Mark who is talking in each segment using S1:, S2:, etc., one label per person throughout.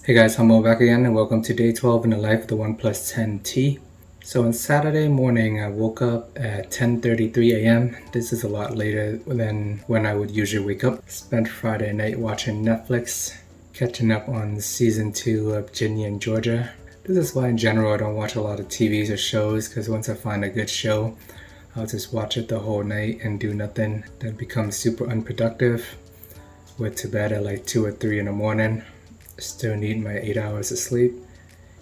S1: Hey guys, Humble back again and welcome to day 12 in the life of the OnePlus 10T. So on Saturday morning, I woke up at 10:33 a.m. This is a lot later than when I would usually wake up. Spent Friday night watching Netflix, catching up on season 2 of Ginny and Georgia. This is why in general I don't watch a lot of TVs or shows, because once I find a good show, I'll just watch it the whole night and do nothing. Then become super unproductive. Went to bed at like 2 or 3 in the morning. Still need my 8 hours of sleep.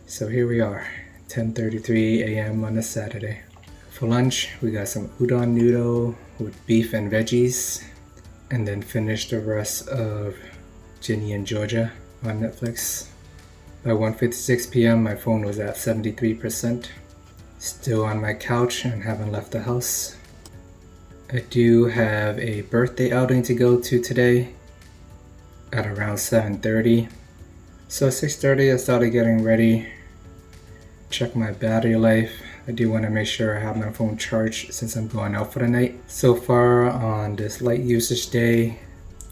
S1: So here we are, 10:33 a.m. on a Saturday. For lunch, we got some udon noodle with beef and veggies, and then finished the rest of Ginny and Georgia on Netflix. By 1:56 p.m., my phone was at 73%. Still on my couch and haven't left the house. I do have a birthday outing to go to today at around 7:30. So at 6:30 I started getting ready, check my battery life. I do want to make sure I have my phone charged since I'm going out for the night. So far on this light usage day,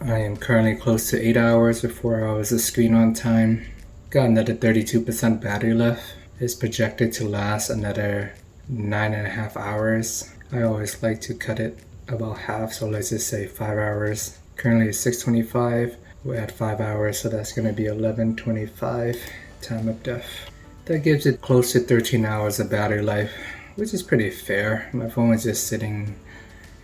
S1: I am currently close to 8 hours with 4 hours of screen on time. Got another 32% battery left. It's projected to last another 9.5 hours. I always like to cut it about half, so let's just say 5 hours. Currently it's 6:25. We're at 5 hours, so that's going to be 11:25 time of death. That gives it close to 13 hours of battery life, which is pretty fair. My phone is just sitting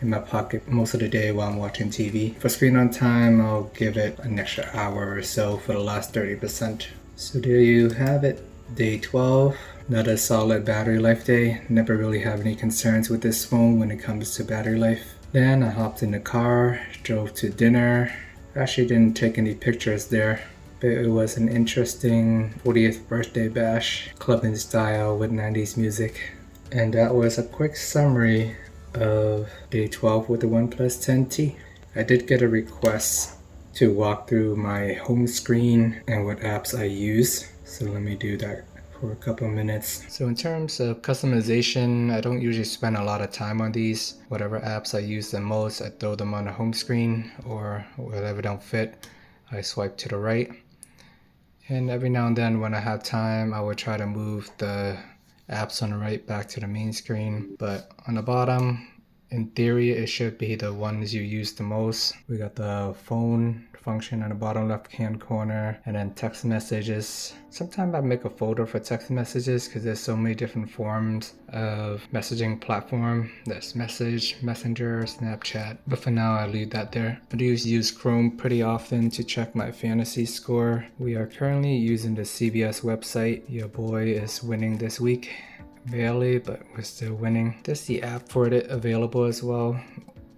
S1: in my pocket most of the day while I'm watching TV. For screen on time, I'll give it an extra hour or so for the last 30%. So there you have it, day 12. Another solid battery life day. Never really have any concerns with this phone when it comes to battery life. Then I hopped in the car, drove to dinner. Actually didn't take any pictures there, but it was an interesting 40th birthday bash, clubbing style with 90s music. And that was a quick summary of day 12 with the OnePlus 10T. I did get a request to walk through my home screen and what apps I use, so let me do that for a couple minutes. So in terms of customization, I don't usually spend a lot of time on these. Whatever apps I use the most, I throw them on the home screen, or whatever don't fit, I swipe to the right. And every now and then when I have time, I would try to move the apps on the right back to the main screen. But on the bottom, in theory, it should be the ones you use the most. We got the phone function on the bottom left hand corner, and then text messages. Sometimes I make a folder for text messages because there's so many different forms of messaging platform. There's Message, Messenger, Snapchat, but for now I leave that there. I do use Chrome pretty often to check my fantasy score. We are currently using the CBS website. Your boy is winning this week. Barely, but we're still winning. There's the app for it available as well,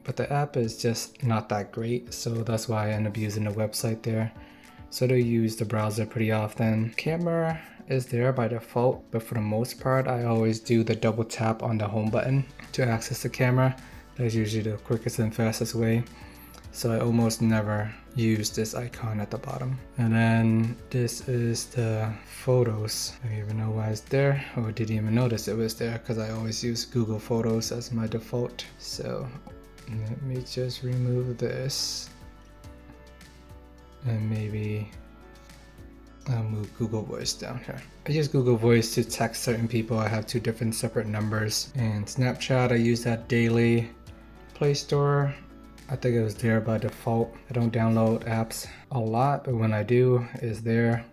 S1: but the app is just not that great, so that's why I end up using the website there. So I use the browser pretty often. Camera is there by default, but for the most part I always do the double tap on the home button to access the camera. That's usually the quickest and fastest way. So I almost never use this icon at the bottom. And then this is the photos. I don't even know why it's there, or didn't even notice it was there, because I always use Google Photos as my default. So let me just remove this, and maybe I'll move Google Voice down here. I use Google Voice to text certain people. I have 2 different separate numbers. And Snapchat, I use that daily. Play Store, I think it was there by default. I don't download apps a lot, but when I do, it's there.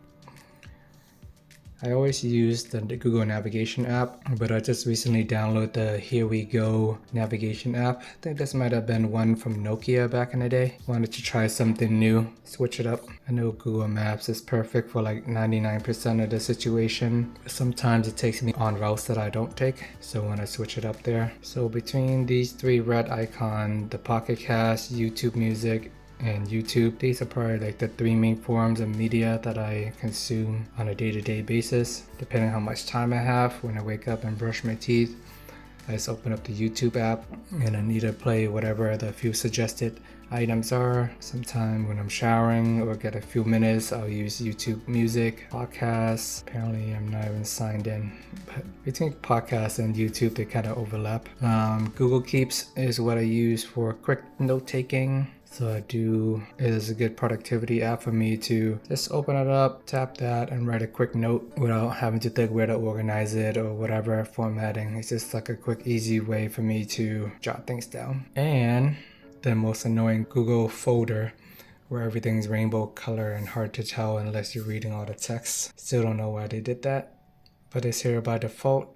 S1: I always use the Google Navigation app, but I just recently downloaded the Here We Go navigation app. I think this might have been one from Nokia back in the day. Wanted to try something new, switch it up. I know Google Maps is perfect for like 99% of the situation. Sometimes it takes me on routes that I don't take, so when I switch it up there. So between these 3 red icons, the Pocket Cast, YouTube Music, and YouTube, these are probably like the 3 main forms of media that I consume on a day-to-day basis. Depending on how much time I have, when I wake up and brush my teeth, I just open up the YouTube app and I either play whatever the few suggested items are. Sometime when I'm showering or get a few minutes, I'll use YouTube Music, podcasts. Apparently I'm not even signed in, but between podcasts and YouTube, they kind of overlap. Google Keeps is what I use for quick note taking. So it is a good productivity app for me to just open it up, tap that, and write a quick note without having to think where to organize it or whatever formatting. It's just like a quick, easy way for me to jot things down. And the most annoying Google folder where everything's rainbow color and hard to tell unless you're reading all the text. Still don't know why they did that, but it's here by default.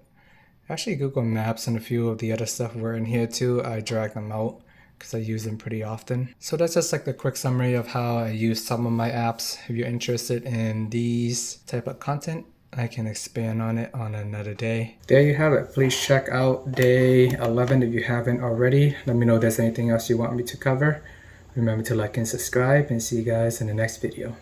S1: Actually, Google Maps and a few of the other stuff were in here too. I dragged them out because I use them pretty often. So that's just like the quick summary of how I use some of my apps. If you're interested in these type of content, I can expand on it on another day. There you have it. Please check out day 11 if you haven't already. Let me know if there's anything else you want me to cover. Remember to like and subscribe, and see you guys in the next video.